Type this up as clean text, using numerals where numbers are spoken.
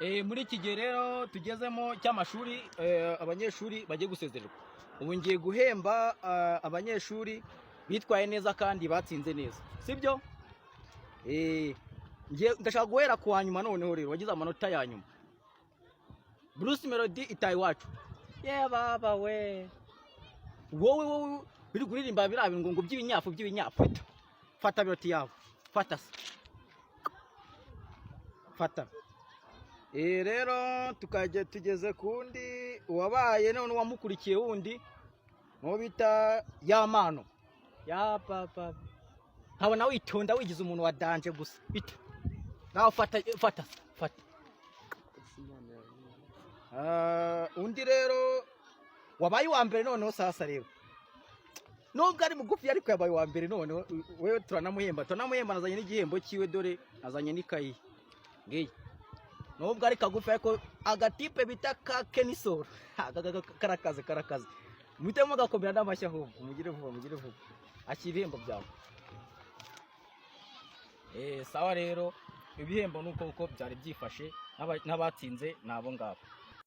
Muri iki gihe rero tugezemo cy'amashuri abanyeshuri bagiye gusezererwa. Ubu ngiye guhemba abanyeshuri bitwaye neza kandi batsinze neza, sibyo? Ndashaka guhera ku wa nyuma noneho rero wagize amanota ya nyuma. Bruce Melody itaye iwacu. Ye baba we, wowe biri kuririmba birabe ngo by'ibinyafu. Fata biroti yawe, fata se, fata. Rero tukajya tugeze kundi wabaye none wamukurikiye wundi no bita Yamano ya papa. Haba nawe itonda wigize umuntu wa danje gusa bita nawe fata. Undi rero wabaye wa mbere noneho sasa rero nubwo ari mugufi ariko yabaye wa mbere noneho wewe turanamuhemba nazanye n'igihembo kiwe dore nazanye n'ikayi ngiye nubwo ari kagufi ariko agatipe bita ka Kenisoro karakaze mutemo gakomera n'amashya ahubwo mugire vuba akibihembo byawe. Sawa rero ibihembo nuko byari byifashe n'abatsinze nabo ngabo.